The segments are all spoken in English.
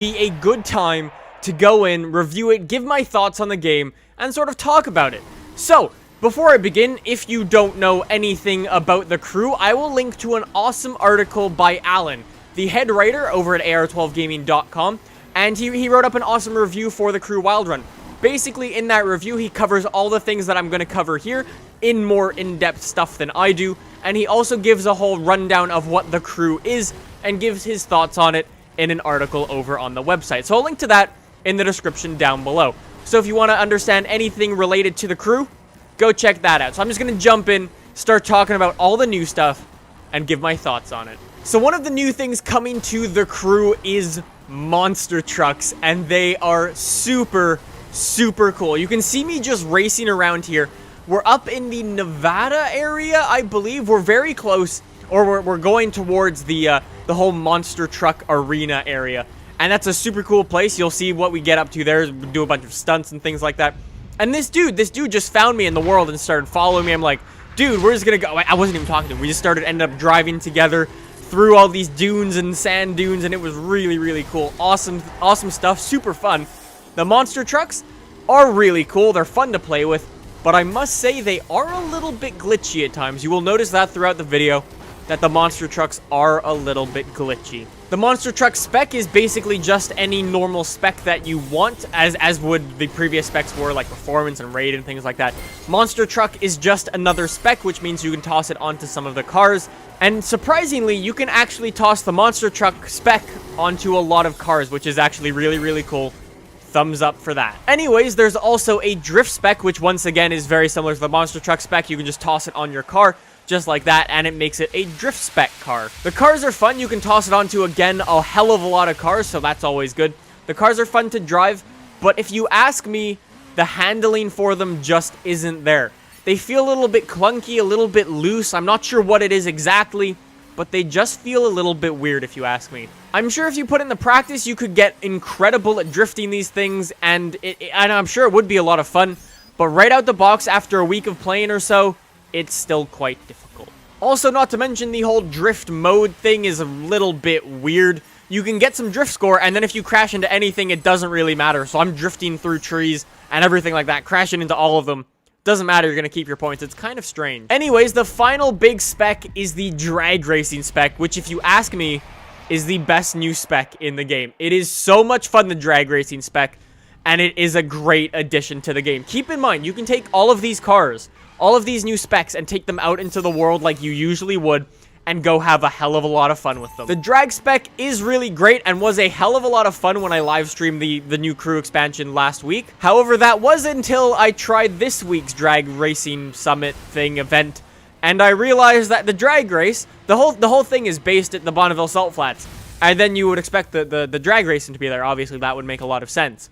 be a good time to go in, review it, give my thoughts on the game, and sort of talk about it. So, before I begin, if you don't know anything about the crew, I will link to an awesome article by Alan, the head writer over at AR12Gaming.com, and he wrote up an awesome review for the crew Wild Run. Basically, in that review, he covers all the things that I'm going to cover here in more in-depth stuff than I do, and he also gives a whole rundown of what the crew is and gives his thoughts on it in an article over on the website. So I'll link to that in the description down below. So if you want to understand anything related to the crew, go check that out. So I'm just going to jump in, start talking about all the new stuff, and give my thoughts on it. So one of the new things coming to the crew is monster trucks, and they are super cool. You can see me just racing around here. We're up in the Nevada area, I believe. We're very close, or we're going towards the whole monster truck arena area. And that's a super cool place. You'll see what we get up to there. We do a bunch of stunts and things like that. And this dude just found me in the world and started following me. I'm like, dude, we're just gonna go. I wasn't even talking to him. We just ended up driving together through all these dunes and sand dunes, and it was really cool. Awesome stuff, super fun. The monster trucks are really cool. They're fun to play with, but I must say they are a little bit glitchy at times. You will notice that throughout the video, that the monster trucks are a little bit glitchy. The monster truck spec is basically just any normal spec that you want, as would the previous specs were, like performance and raid and things like that. Monster truck is just another spec, which means you can toss it onto some of the cars. And surprisingly, you can actually toss the monster truck spec onto a lot of cars, which is actually really cool. Thumbs up for that. Anyways, there's also a drift spec, which once again is very similar to the monster truck spec. You can just toss it on your car, just like that, and it makes it a drift spec car. The cars are fun. You can toss it onto, again, a hell of a lot of cars, so that's always good. The cars are fun to drive, but if you ask me, the handling for them just isn't there. They feel a little bit clunky, a little bit loose. I'm not sure what it is exactly, but they just feel a little bit weird if you ask me. I'm sure if you put in the practice, you could get incredible at drifting these things, and I'm sure it would be a lot of fun, but right out the box, after a week of playing or so, it's still quite difficult. Also, not to mention, the whole drift mode thing is a little bit weird. You can get some drift score, and then if you crash into anything, it doesn't really matter. So I'm drifting through trees and everything like that, crashing into all of them. Doesn't matter, you're gonna keep your points. It's kind of strange. Anyways, the final big spec is the drag racing spec, which, if you ask me, is the best new spec in the game. It is so much fun, the drag racing spec, and it is a great addition to the game. Keep in mind, you can take all of these cars, all of these new specs, and take them out into the world like you usually would, and go have a hell of a lot of fun with them. The drag spec is really great and was a hell of a lot of fun when I live streamed the new crew expansion last week. However, that was until I tried this week's drag racing summit event, and I realized that the drag race, the whole thing is based at the Bonneville Salt Flats, and then you would expect the drag racing to be there. Obviously, that would make a lot of sense.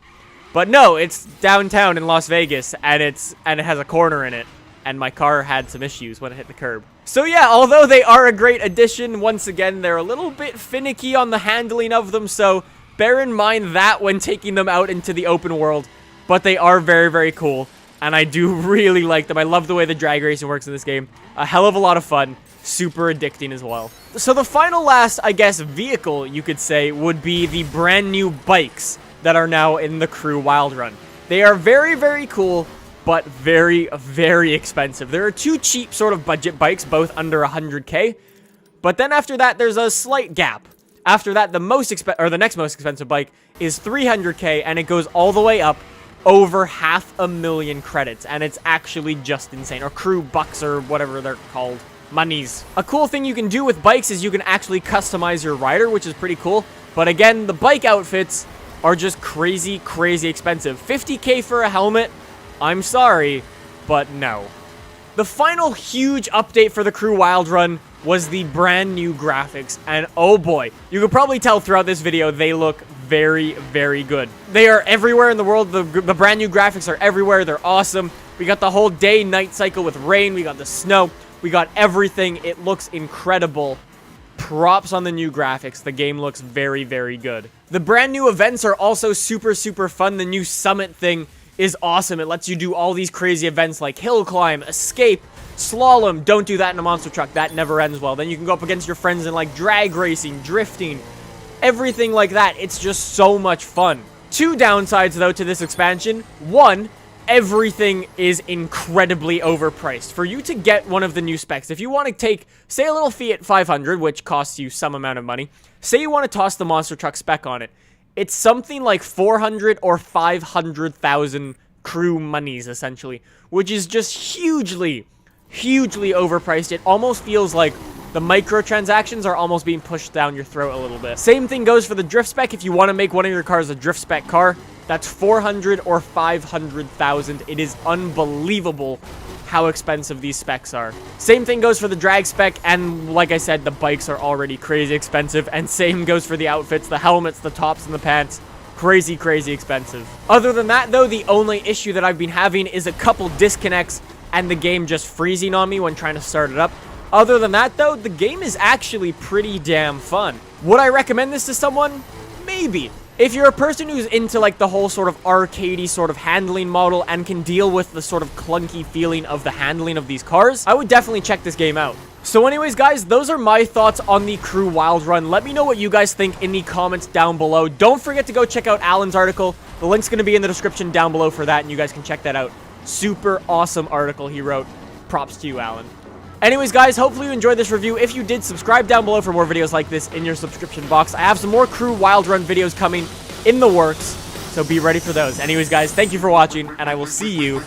But no, it's downtown in Las Vegas, and it has a corner in it. And my car had some issues when it hit the curb. So yeah, although they are a great addition, once again, they're a little bit finicky on the handling of them, so bear in mind that when taking them out into the open world. But they are very cool, and I do really like them. I love the way the drag racing works in this game. A hell of a lot of fun, super addicting as well. So the final last, I guess, vehicle, you could say, would be the brand new bikes that are now in the crew Wild Run. They are very cool, but very expensive. There are two cheap sort of budget bikes, both under 100k. But then after that, there's a slight gap. After that, the next most expensive bike is 300k, and it goes all the way up over 500,000 credits, and it's actually just insane. Or crew bucks, or whatever they're called. Monies. A cool thing you can do with bikes is you can actually customize your rider, which is pretty cool. But again, the bike outfits are just crazy expensive. 50k for a helmet? I'm sorry, but no. The final huge update for the crew Wild Run was the brand new graphics, and oh boy, you could probably tell throughout this video, they look very good. They are everywhere in the world. The brand new graphics are everywhere. They're awesome. We got the whole day-night cycle with rain. We got the snow. We got everything. It looks incredible. Props on the new graphics. The game looks very good. The brand new events are also super fun. The new summit thing is awesome. It lets you do all these crazy events like hill climb, escape, slalom. Don't do that in a monster truck. That never ends well. Then you can go up against your friends in like drag racing, drifting, everything like that. It's just so much fun. Two downsides, though, to this expansion. One, everything is incredibly overpriced. For you to get one of the new specs, if you want to take, say, a little Fiat 500, which costs you some amount of money, say you want to toss the monster truck spec on it, it's something like 400 or 500,000 crew monies, essentially, which is just hugely overpriced. It almost feels like the microtransactions are almost being pushed down your throat a little bit. Same thing goes for the drift spec. If you want to make one of your cars a drift spec car, that's 400 or 500,000. It is unbelievable how expensive these specs are. Same thing goes for the drag spec, and like I said, the bikes are already crazy expensive, and same goes for the outfits, the helmets, the tops, and the pants. Crazy expensive. Other than that, though, the only issue that I've been having is a couple disconnects and the game just freezing on me when trying to start it up. Other than that, though, the game is actually pretty damn fun. Would I recommend this to someone? Maybe. If you're a person who's into like the whole sort of arcadey sort of handling model and can deal with the sort of clunky feeling of the handling of these cars, I would definitely check this game out. So anyways, guys, those are my thoughts on the Crew Wild Run. Let me know what you guys think in the comments down below. Don't forget to go check out Alan's article. The link's going to be in the description down below for that, and you guys can check that out. Super awesome article he wrote. Props to you, Alan. Anyways, guys, hopefully you enjoyed this review. If you did, subscribe down below for more videos like this in your subscription box. I have some more Crew Wild Run videos coming in the works, so be ready for those. Anyways, guys, thank you for watching, and I will see you